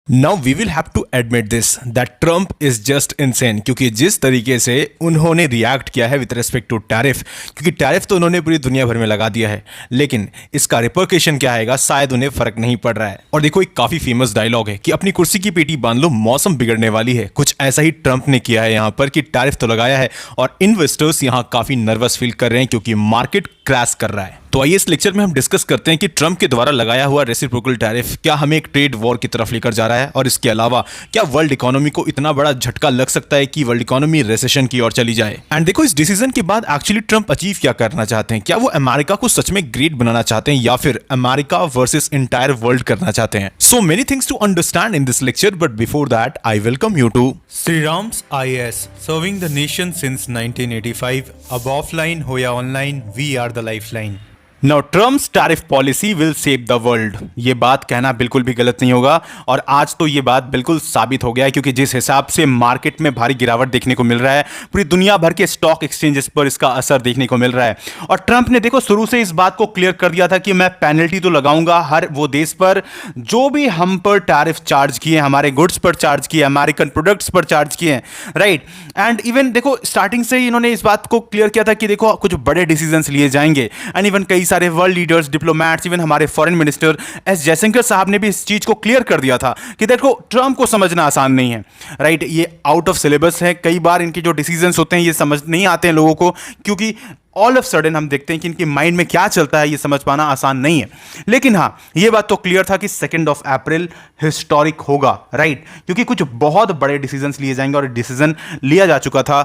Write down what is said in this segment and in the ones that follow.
Now we will have to admit this that Trump is just insane, क्योंकि जिस तरीके से उन्होंने रिएक्ट किया है विद रिस्पेक्ट टू टैरिफ, क्योंकि टैरिफ तो उन्होंने पूरी दुनिया भर में लगा दिया है, लेकिन इसका रिपरकेशन क्या आएगा शायद उन्हें फर्क नहीं पड़ रहा है। और देखो, एक काफी फेमस डायलॉग है कि अपनी कुर्सी की पेटी बांध लो, मौसम बिगड़ने वाली है। कुछ ऐसा ही ट्रंप ने किया है यहाँ पर कि टैरिफ तो लगाया है और इन्वेस्टर्स यहाँ काफी नर्वस फील कर रहे हैं क्योंकि मार्केट क्रैश कर रहा है। तो आइए इस लेक्चर में हम डिस्कस करते हैं कि ट्रंप के द्वारा लगाया हुआ रेसिप्रोकल टैरिफ क्या हमें एक ट्रेड वॉर की तरफ लेकर जा रहा है, और इसके अलावा क्या वर्ल्ड इकोनॉमी को इतना बड़ा झटका लग सकता है कि वर्ल्ड इकोनॉमी रिसेशन की ओर चली जाए। एंड देखो, इस डिसीजन के बाद एक्चुअली ट्रंप अचीव क्या करना चाहते हैं। क्या वो अमेरिका को सच में ग्रेट बनाना चाहते हैं या फिर अमेरिका वर्सेस इंटायर वर्ल्ड करना चाहते हैं। So many things to understand in this lecture, but before that I welcome you to Sriram's IAS, serving the nation since 1985. अब offline हो या online, we are the lifeline. Now Trump's tariff policy will save the world, ये बात कहना बिल्कुल भी गलत नहीं होगा और आज तो ये बात बिल्कुल साबित हो गया है, क्योंकि जिस हिसाब से मार्केट में भारी गिरावट देखने को मिल रहा है, पूरी दुनिया भर के स्टॉक एक्सचेंजेस पर इसका असर देखने को मिल रहा है। और ट्रंप ने देखो शुरू से इस बात को क्लियर कर दिया था कि मैं पेनल्टी तो लगाऊंगा हर वो देश पर जो भी हम पर टैरिफ चार्ज किए, हमारे गुड्स पर चार्ज किए, अमेरिकन प्रोडक्ट्स पर चार्ज किए, राइट। एंड इवन देखो स्टार्टिंग से ही इन्होंने इस बात को क्लियर किया था कि देखो कुछ बड़े डिसीजंस लिए जाएंगे। एंड इवन कई सारे वर्ल्ड लीडर्स, डिप्लोमैट्स, इवन हमारे फॉरेन मिनिस्टर एस जयशंकर साहब ने भी इस चीज को क्लियर कर दिया था कि देखो ट्रंप को समझना आसान नहीं है, राइट। ये आउट ऑफ सिलेबस है, कई बार इनके जो डिसीजंस होते हैं ये समझ नहीं आते हैं लोगों को, क्योंकि ऑल ऑफ सडन हम देखते हैं कि इनके माइंड में क्या चलता है ये समझ पाना आसान नहीं है। लेकिन हाँ, ये बात तो क्लियर था कि 2 अप्रैल हिस्टोरिक होगा, राइट, क्योंकि कुछ बहुत बड़े डिसीजंस लिए जाएंगे और डिसीजन लिया जा चुका था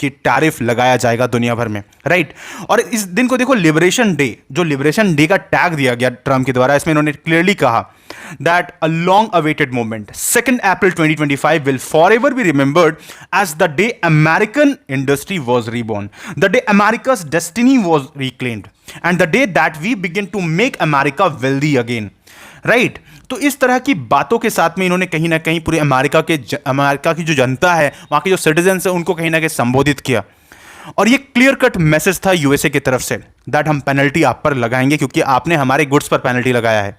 कि टैरिफ लगाया जाएगा दुनिया भर में, राइट। और इस दिन को देखो लिबरेशन डे, जो लिबरेशन डे का टैग दिया गया ट्रंप के द्वारा, इसमें इन्होंने क्लियरली कहा that a long awaited moment 2 April 2025 will forever be remembered as the day American industry was reborn, the day America's destiny was reclaimed and the day that we begin to make America wealthy again, right. तो इस तरह की बातों के साथ में इन्होंने कहीं ना कहीं पूरे अमेरिका की जो जनता है, वहां के जो सिटीजन्स है, उनको कहीं ना कहीं संबोधित किया। और ये क्लियर कट मैसेज था यूएसए की तरफ से दैट हम पेनल्टी आप पर लगाएंगे क्योंकि आपने हमारे गुड्स पर पेनल्टी लगाया है,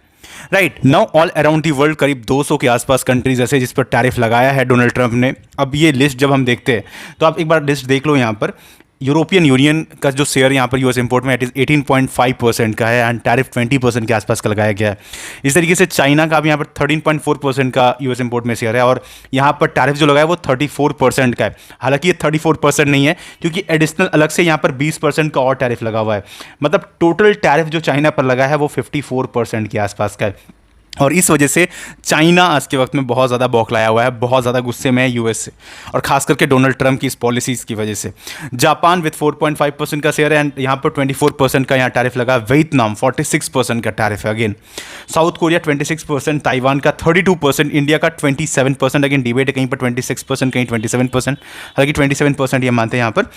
right. Now all around the world करीब 200 के आसपास कंट्रीज ऐसे जिस पर टैरिफ लगाया है डोनाल्ड ट्रंप ने। अब ये लिस्ट जब हम देखते हैं तो आप एक बार लिस्ट देख लो। यहाँ पर यूरोपियन यूनियन का जो शेयर यहाँ पर यूएस इंपोर्ट में 18.5% का है एंड टैरिफ 20% के आसपास का लगाया गया है। इस तरीके से चाइना का भी यहाँ पर 13.4% का यूएस इंपोर्ट में शेयर है और यहाँ पर टैरिफ जो लगाया है वो 34% का है। हालांकि ये 34% नहीं है क्योंकि एडिशनल अलग से यहाँ पर 20% का और टैरिफ लगा हुआ है, मतलब टोटल टैरिफ जो चाइना पर लगा है वो 54% के आसपास का है। और इस वजह से चाइना आज के वक्त में बहुत ज़्यादा बौखलाया हुआ है, बहुत ज़्यादा गुस्से में है यूएस से, और खास करके डोनाल्ड ट्रंप की इस पॉलिसीज़ की वजह से। जापान विथ 4.5% का शेयर है एंड यहाँ पर 24% का यहाँ टैरिफ लगा। वियतनाम 46% का टैरिफ है अगेन। साउथ कोरिया 26%, ताइवान का 32%, इंडिया का 27%, अगेन डिबेट है, कहीं पर 26%, कहीं 27%, हालांकि 27% ये मानते हैं यहाँ पर।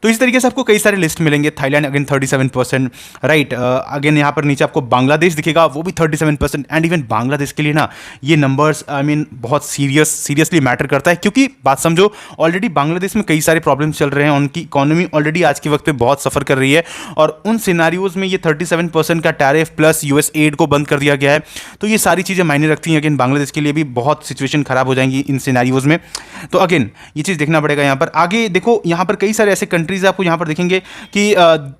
तो इस तरीके से आपको कई सारे लिस्ट मिलेंगे। Thailand again 37%, right. अगेन यहाँ पर नीचे आपको बांग्लादेश दिखेगा, वो भी 37%। एंड इवन बांग्लादेश के लिए ना ये नंबर्स बहुत सीरियसली मैटर करता है, क्योंकि बात समझो ऑलरेडी बांग्लादेश में कई सारे प्रॉब्लम्स चल रहे हैं, उनकी इकोनॉमी ऑलरेडी आज के वक्त पे बहुत सफ़र कर रही है और उन सिनारियोज में ये 37% का टैरिफ प्लस यूएस एड को बंद कर दिया गया है। तो ये सारी चीज़ें मायने रखती हैं। अगेन बांग्लादेश के लिए भी बहुत सिचुएशन खराब हो जाएंगी इन सिनारियोज में, तो अगेन ये चीज़ देखना पड़ेगा। यहाँ पर आगे देखो, यहाँ पर कई सारे ऐसे कंट्रीज आपको यहाँ पर देखेंगे कि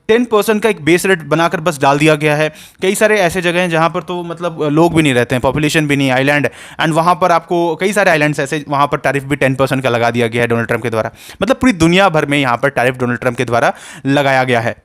10% का एक बेस रेट बनाकर बस डाल दिया गया है। कई सारे ऐसे जगह हैं जहाँ पर तो मतलब लोग भी नहीं रहते हैं, पॉपुलेशन भी नहीं, आइलैंड, एंड वहाँ पर आपको कई सारे आइलैंड्स ऐसे वहाँ पर टैरिफ भी 10% का लगा दिया गया है डोनाल्ड ट्रंप के द्वारा। मतलब पूरी दुनिया भर में यहाँ पर टैरिफ डोनाल्ड ट्रंप के द्वारा लगाया गया है।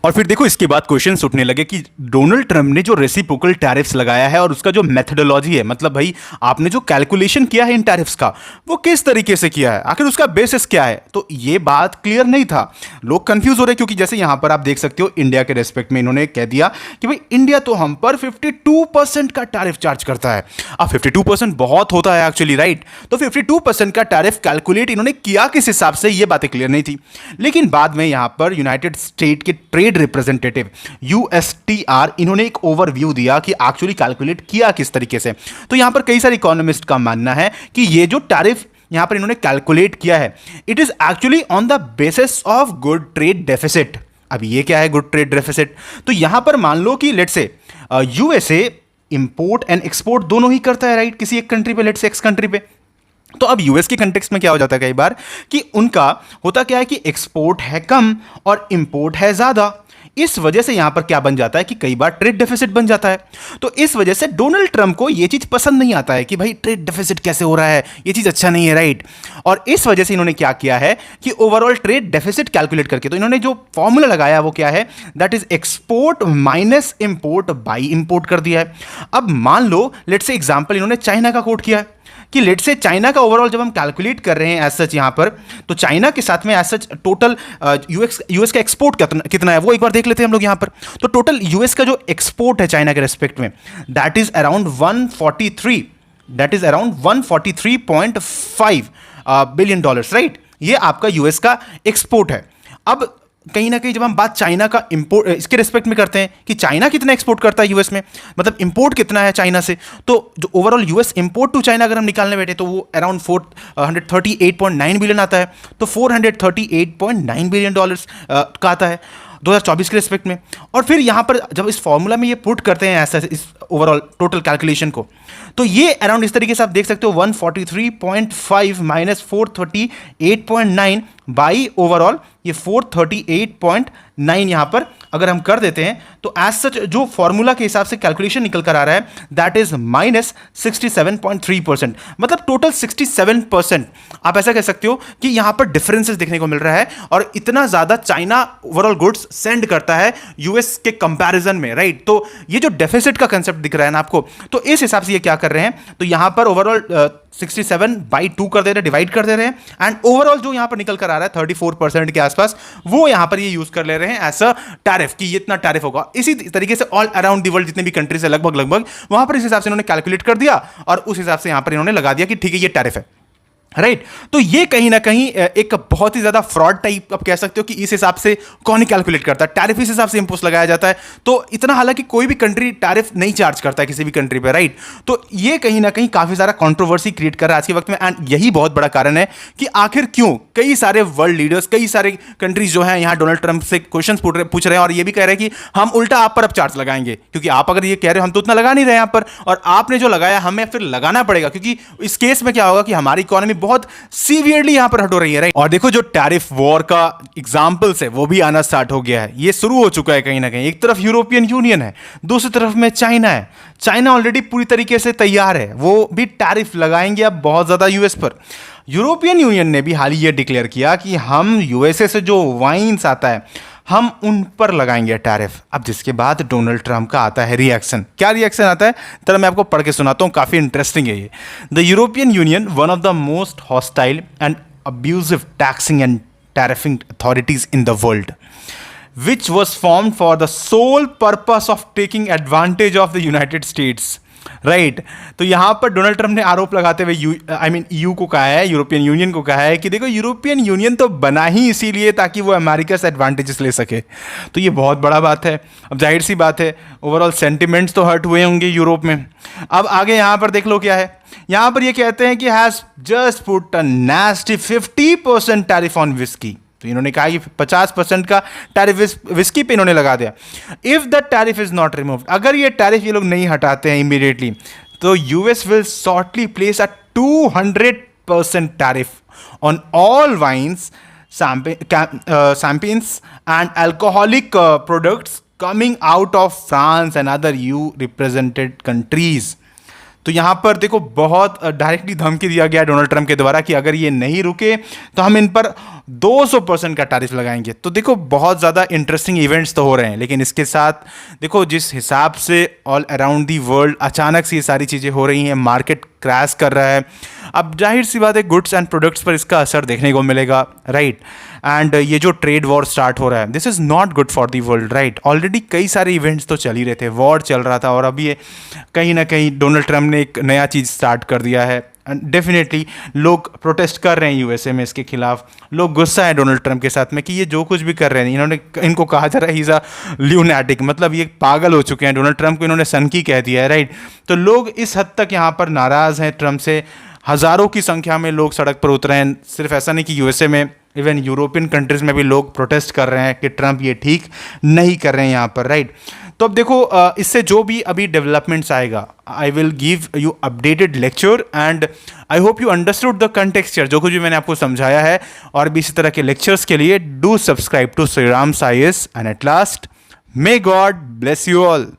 और फिर देखो इसके बाद क्वेश्चंस उठने लगे कि डोनाल्ड ट्रंप ने जो रेसिप्रोकल टैरिफ्स लगाया है और उसका जो मेथडोलॉजी है, मतलब भाई आपने जो कैलकुलेशन किया है इन टैरिफ्स का, वो किस तरीके से किया है, आखिर उसका बेसिस क्या है। तो ये बात क्लियर नहीं था, लोग कंफ्यूज हो रहे, क्योंकि जैसे यहां पर आप देख सकते हो इंडिया के रेस्पेक्ट में इन्होंने कह दिया कि भाई इंडिया तो हम पर 52% का टैरिफ चार्ज करता है। अब 52% बहुत होता है एक्चुअली, राइट। तो 52% का टैरिफ कैलकुलेट इन्होंने किया किस हिसाब से, ये बातें क्लियर नहीं थी। लेकिन बाद में यहां पर यूनाइटेड स्टेट के ट्रेड रिप्रेजेंटेटिव यूएसटीआर इन्होंने एक ओवरव्यू दिया कि एक्चुअली कैलकुलेट किया किस तरीके से। तो यहां पर कई सारे इकोनॉमिस्ट का मानना है कि ये जो टैरिफ यहां पर इन्होंने कैलकुलेट किया है, it is actually on the basis of good trade deficit. अब ये क्या है गुड ट्रेड डेफिसिट? तो यहां पर मान लो कि let's say USA import and export दोनों ही करता है, राइट, किसी एक कंट्री पे, लेट्स से एक्स कंट्री पे। तो अब यूएस के कंटेक्स्ट में क्या हो जाता है कई बार कि उनका होता क्या है कि एक्सपोर्ट है कम और इंपोर्ट है ज्यादा। इस वजह से यहां पर क्या बन जाता है कि कई बार ट्रेड डेफिसिट बन जाता है। तो इस वजह से डोनाल्ड ट्रंप को यह चीज पसंद नहीं आता है कि भाई ट्रेड डेफिसिट कैसे हो रहा है, यह चीज अच्छा नहीं है, राइट। और इस वजह से इन्होंने क्या किया है कि ओवरऑल ट्रेड डेफिसिट कैलकुलेट करके, तो इन्होंने जो फॉर्मूला लगाया वो क्या है, that is export minus import by import कर दिया है। अब मान लो लेट्स से एग्जांपल इन्होंने चाइना का कोट किया है कि लेट से चाइना का ओवरऑल जब हम कैलकुलेट कर रहे हैं एज सच यहां पर, तो चाइना के साथ में एज सच टोटल यूएस का एक्सपोर्ट कितना है वो एक बार देख लेते हैं हम लोग यहां पर। तो टोटल यूएस का जो एक्सपोर्ट है चाइना के रेस्पेक्ट में, that is around 143, that is around 143.5 billion dollars, right. ये आपका यूएस का एक्सपोर्ट है। अब कहीं ना कहीं जब हम बात चाइना का इंपोर्ट इसके रिस्पेक्ट में करते हैं कि चाइना कितना एक्सपोर्ट करता है यूएस में, मतलब इंपोर्ट कितना है चाइना से, तो जो overall US import to China अगर हम निकालने बैठे तो वो अराउंड 438.9 बिलियन आता है। तो 438.9 बिलियन डॉलर्स का आता है 2024 के रिस्पेक्ट में। और फिर यहाँ पर जब इस फॉर्मूला में ये पुट करते हैं ऐसा इस ओवरऑल टोटल कैलकुलेशन को, तो ये अराउंड इस तरीके से आप देख सकते हो 143.5 माइनस 438.9 बाई ओवरऑल ये 438.9 यहाँ पर अगर हम कर देते हैं तो एज सच जो फॉर्मूला के हिसाब से कैलकुलेशन निकल कर आ रहा है दैट इज माइनस 67.3%, मतलब टोटल 67% आप ऐसा कह सकते हो कि यहां पर डिफरेंसेस देखने को मिल रहा है। और इतना ज्यादा चाइना ओवरऑल गुड्स सेंड करता है यूएस के कंपैरिजन में, राइट। तो ये जो डेफिसिट का कंसेप्ट दिख रहा है ना आपको, तो इस हिसाब से ये क्या कर रहे हैं, तो यहां पर ओवरऑल 67/2 कर दे रहे हैं, डिवाइड कर दे रहे हैं, एंड ओवरऑल जो यहां पर निकल कर आ रहा है 34% के आसपास, वो यहां पर ये यूज कर ले रहे हैं एज अ टैरिफ कि इतना टैरिफ होगा। इसी तरीके से ऑल अराउंड द वर्ल्ड जितने भी कंट्रीज है लगभग वहां पर इस हिसाब से इन्होंने कैलकुलेट कर दिया और उस हिसाब से यहां पर इन्होंने लगा दिया कि ठीक है ये टैरिफ है, राइट। तो ये कहीं ना कहीं एक बहुत ही ज्यादा फ्रॉड टाइप आप कह सकते हो कि इस हिसाब से कौन ही कैलकुलेट करता है, टैरिफ इस हिसाब से इंपोज लगाया जाता है। तो इतना हालांकि कोई भी कंट्री टैरिफ नहीं चार्ज करता है किसी भी कंट्री पे, राइट। तो ये कहीं ना कहीं काफी सारा कंट्रोवर्सी क्रिएट कर रहा है आज के वक्त में, एंड यही बहुत बड़ा कारण है कि आखिर क्यों कई सारे वर्ल्ड लीडर्स, कई सारे कंट्रीज जो है यहाँ डोनाल्ड ट्रंप से क्वेश्चन पूछ रहे हैं और ये भी कह रहे हैं कि हम उल्टा आप पर अब चार्ज लगाएंगे, क्योंकि आप अगर ये कह रहे हो हम तो उतना लगा नहीं रहे यहाँ पर, और आपने जो लगाया हमें फिर लगाना पड़ेगा, क्योंकि इस केस में क्या होगा कि हमारी इकोनॉमी बहुत सीवियरली यहां पर हट हो रही है, राइट। और देखो जो टैरिफ वॉर का एग्जांपल्स है वो भी आना स्टार्ट हो गया है, ये शुरू हो चुका है कहीं ना कहीं। एक तरफ यूरोपियन यूनियन है, दूसरी तरफ में चाइना है। चाइना ऑलरेडी पूरी तरीके से तैयार है, वो भी टैरिफ लगाएंगे अब बहुत ज्यादा यूएस पर। यूरोपियन यूनियन ने भी हाल ही ये डिक्लेयर किया कि हम यूएसए से जो वाइन्स आता है हम उन पर लगाएंगे टैरिफ। अब जिसके बाद डोनाल्ड ट्रंप का आता है रिएक्शन। क्या रिएक्शन आता है तरह मैं आपको पढ़ के सुनाता हूं, काफी इंटरेस्टिंग है ये। The European Union, one of the most hostile and abusive taxing and tariffing authorities in the world, which was formed for the sole purpose of taking advantage of the United States, right. तो यहां पर Donald Trump ने आरोप लगाते हुए UAE को कहा है, यूरोपियन यूनियन को कहा है कि देखो यूरोपियन यूनियन तो बना ही इसीलिए ताकि वो अमेरिका से एडवांटेजेस ले सके। तो ये बहुत बड़ा बात है। अब जाहिर सी बात है ओवरऑल सेंटिमेंट्स तो हर्ट हुए होंगे यूरोप में। अब आगे यहां पर देख लो क्या है, यहां पर ये कहते हैं कि has just put a nasty 50% tariff on whisky. तो इन्होंने कहा कि 50% का टैरिफ विस्की पे इन्होंने लगा दिया। If the tariff is not removed, अगर ये टैरिफ ये लोग नहीं हटाते हैं इमीडिएटली, तो US will shortly place a 200% tariff on all wines, champagnes and alcoholic products coming out of France and other EU represented countries. तो यहां पर देखो बहुत डायरेक्टली धमकी दिया गया डोनाल्ड ट्रंप के द्वारा कि अगर ये नहीं रुके तो हम इन पर 200% का टैरिफ लगाएंगे। तो देखो बहुत ज़्यादा इंटरेस्टिंग इवेंट्स तो हो रहे हैं, लेकिन इसके साथ देखो जिस हिसाब से ऑल अराउंड दी वर्ल्ड अचानक से ये सारी चीज़ें हो रही हैं, मार्केट क्रैश कर रहा है। अब जाहिर सी बात है गुड्स एंड प्रोडक्ट्स पर इसका असर देखने को मिलेगा, राइट। एंड ये जो ट्रेड वॉर स्टार्ट हो रहा है, this is not good for the world, right. Already कई सारे इवेंट्स तो चल ही रहे थे, वॉर चल रहा था, और अब ये कहीं ना कहीं डोनाल्ड ट्रंप ने एक नया चीज़ स्टार्ट कर दिया है। डेफिनेटली लोग प्रोटेस्ट कर रहे हैं यूएसए में इसके खिलाफ, लोग गुस्सा है डोनाल्ड ट्रंप के साथ में कि ये जो कुछ भी कर रहे हैं, इन्होंने इनको कहा जा रहा है इज़ अ ल्यूनैटिक, मतलब ये पागल हो चुके हैं। डोनाल्ड ट्रंप को इन्होंने सनकी कह दिया है, राइट। तो लोग इस हद तक यहाँ पर नाराज़ हैं ट्रंप से, हज़ारों की संख्या में लोग सड़क पर उतरे हैं। सिर्फ ऐसा नहीं कि यूएसए में, इवन यूरोपियन कंट्रीज में भी लोग प्रोटेस्ट कर रहे हैं कि ट्रंप ये ठीक नहीं कर रहे हैं यहाँ पर, राइट। तो अब देखो इससे जो भी अभी डेवलपमेंट्स आएगा, I will give you updated lecture and I hope you understood the context, जो कुछ भी मैंने आपको समझाया है। और भी इसी तरह के लेक्चर्स के लिए do subscribe to Shriram's IAS and at last may God bless you all.